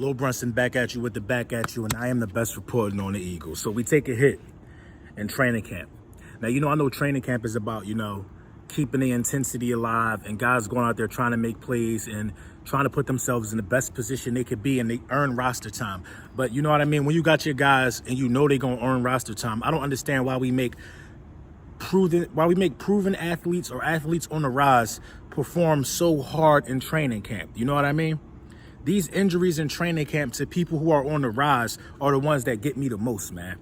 Lil Brunson back at you with the back at you, and I am the best reporting on the Eagles. So we take a hit in training camp. Now, I know training camp is about, keeping the intensity alive and guys going out there trying to make plays and trying to put themselves in the best position they could be, and they earn roster time. But you know what I mean? When you got your guys and they're going to earn roster time, I don't understand why we make proven athletes or athletes on the rise perform so hard in training camp. You know what I mean? These injuries in training camp to people who are on the rise are the ones that get me the most, man.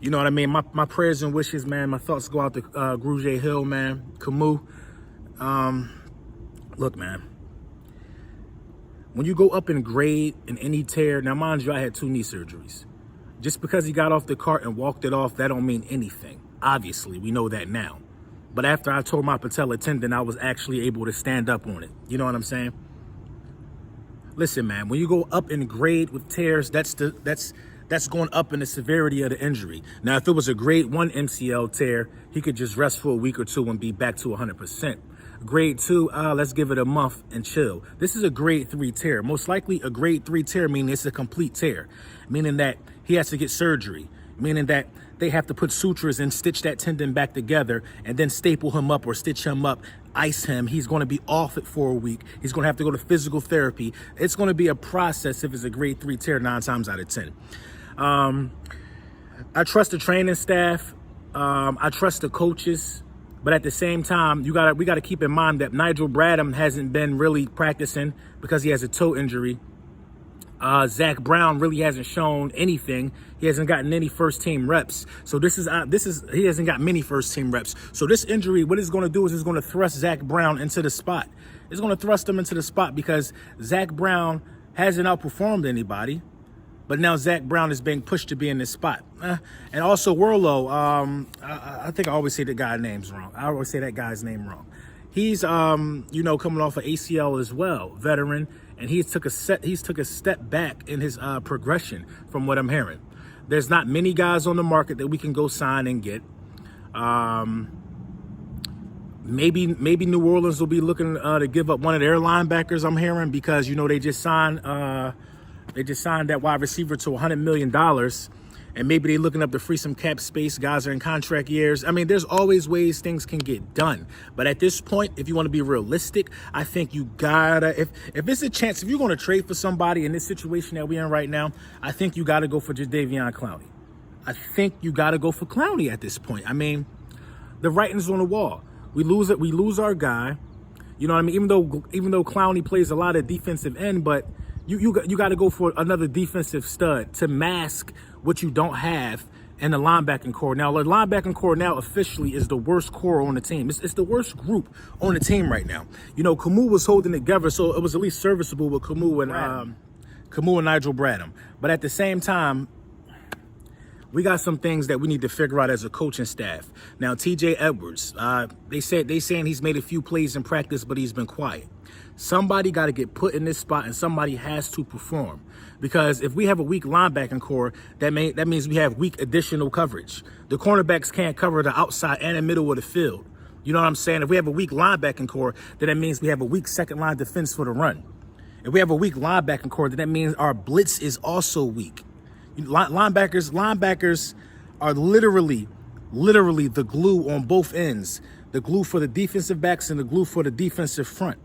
You know what I mean? My prayers and wishes, man. My thoughts go out to Grugier-Hill, man. KAMU. Look, man. When you go up in grade in any tear, now mind you, I had 2 knee surgeries. Just because he got off the cart and walked it off, that don't mean anything. Obviously, we know that now. But after I tore my patella tendon, I was actually able to stand up on it. You know what I'm saying? Listen, man, when you go up in grade with tears, that's going up in the severity of the injury. Now, if it was a grade 1 MCL tear, he could just rest for a week or 2 and be back to 100%. Grade 2, let's give it a month and chill. This is a grade 3 tear. Most likely a grade 3 tear, meaning it's a complete tear, meaning that he has to get surgery, meaning that they have to put sutures and stitch that tendon back together and then staple him up or stitch him up, ice him. He's going to be off it for a week. He's going to have to go to physical therapy. It's going to be a process if it's a grade 3 tear 9 times out of 10. I trust the training staff. I trust the coaches. But at the same time, we got to keep in mind that Nigel Bradham hasn't been really practicing because he has a toe injury. Zach Brown really hasn't shown anything. He hasn't gotten any first team reps. So he hasn't got many first team reps. So this injury, what it's going to do is it's going to thrust Zach Brown into the spot. It's going to thrust him into the spot because Zach Brown hasn't outperformed anybody. But now Zach Brown is being pushed to be in this spot. And also Worlow, I think I always say the guy's name's wrong. I always say that guy's name wrong. He's, coming off of ACL as well, veteran. And he took a step back in his progression from what I'm hearing. There's not many guys on the market that we can go sign and get. Maybe New Orleans will be looking to give up one of their linebackers, I'm hearing, because, they just signed that wide receiver to $100 million. And maybe they're looking up to free some cap space. Guys are in contract years. I mean, there's always ways things can get done. But at this point, if you want to be realistic, I think you gotta, if it's a chance, if you're going to trade for somebody in this situation that we're in right now, I think you got to go for Jadeveon Clowney. I think you got to go for Clowney at this point. I mean, the writing's on the wall. We lose our guy. You know what I mean? Even though Clowney plays a lot of defensive end, but you got to go for another defensive stud to mask what you don't have in the linebacking core. Now, the linebacking core now officially is the worst core on the team. It's the worst group on the team right now. KAMU was holding together, so it was at least serviceable with KAMU and Nigel Bradham. But at the same time, we got some things that we need to figure out as a coaching staff. Now, TJ Edwards, they saying he's made a few plays in practice, but he's been quiet. Somebody got to get put in this spot, and somebody has to perform. Because if we have a weak linebacking core, that means we have weak additional coverage. The cornerbacks can't cover the outside and the middle of the field. You know what I'm saying? If we have a weak linebacking core, then that means we have a weak second line defense for the run. If we have a weak linebacking core, then that means our blitz is also weak. Linebackers are literally the glue on both ends. The glue for the defensive backs and the glue for the defensive front.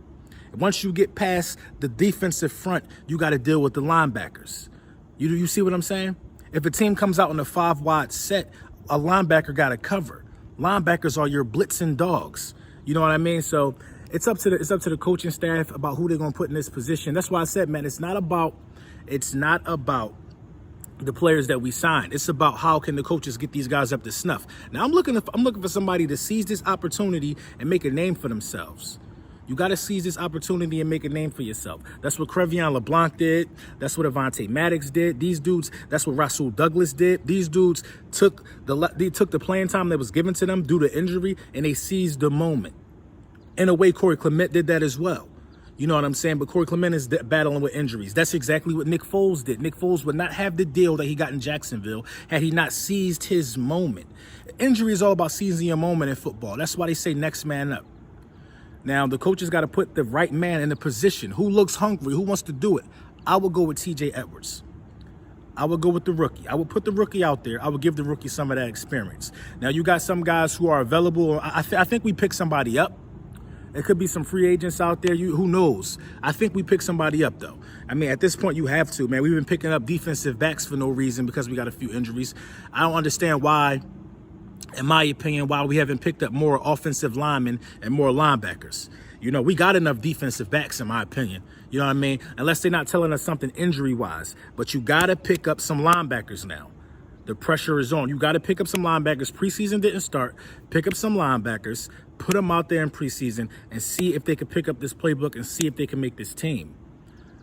Once you get past the defensive front, you got to deal with the linebackers. You see what I'm saying? If a team comes out in a 5-wide set, a linebacker got to cover. Linebackers are your blitzing dogs. You know what I mean? So it's up to the coaching staff about who they're going to put in this position. That's why I said, man, it's not about the players that we signed. It's about how can the coaches get these guys up to snuff. Now I'm looking for somebody to seize this opportunity and make a name for themselves. You got to seize this opportunity and make a name for yourself. That's what Crevion LeBlanc did. That's what Avonte Maddox did. These dudes, that's what Rasul Douglas did. These dudes took the playing time that was given to them due to injury, and they seized the moment. In a way, Corey Clement did that as well. You know what I'm saying? But Corey Clement is battling with injuries. That's exactly what Nick Foles did. Nick Foles would not have the deal that he got in Jacksonville had he not seized his moment. Injury is all about seizing your moment in football. That's why they say next man up. Now, the coaches got to put the right man in the position. Who looks hungry? Who wants to do it? I would go with TJ Edwards. I would go with the rookie. I would put the rookie out there. I would give the rookie some of that experience. Now, you got some guys who are available. I think we pick somebody up. There could be some free agents out there. Who knows? I think we pick somebody up, though. I mean, at this point, you have to, man. We've been picking up defensive backs for no reason because we got a few injuries. I don't understand why, in my opinion, why we haven't picked up more offensive linemen and more linebackers. You know, we got enough defensive backs, in my opinion. You know what I mean? Unless they're not telling us something injury-wise. But you got to pick up some linebackers now. The pressure is on. You got to pick up some linebackers. Preseason didn't start. Pick up some linebackers, put them out there in preseason, and see if they can pick up this playbook and see if they can make this team.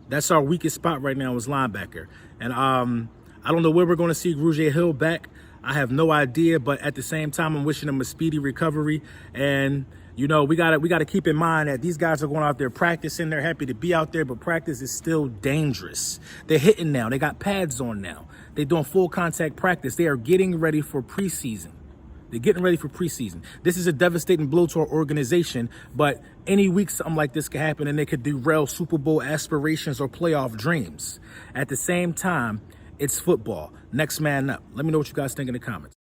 That's our weakest spot right now is linebacker. And I don't know where we're going to see Grugier-Hill back. I have no idea, but at the same time, I'm wishing him a speedy recovery. And you know, we gotta keep in mind that these guys are going out there practicing. They're happy to be out there, but practice is still dangerous. They're hitting now. They got pads on now. They're doing full contact practice. They are getting ready for preseason. They're getting ready for preseason. This is a devastating blow to our organization, but any week something like this could happen and it could derail Super Bowl aspirations or playoff dreams. At the same time, it's football. Next man up. Let me know what you guys think in the comments.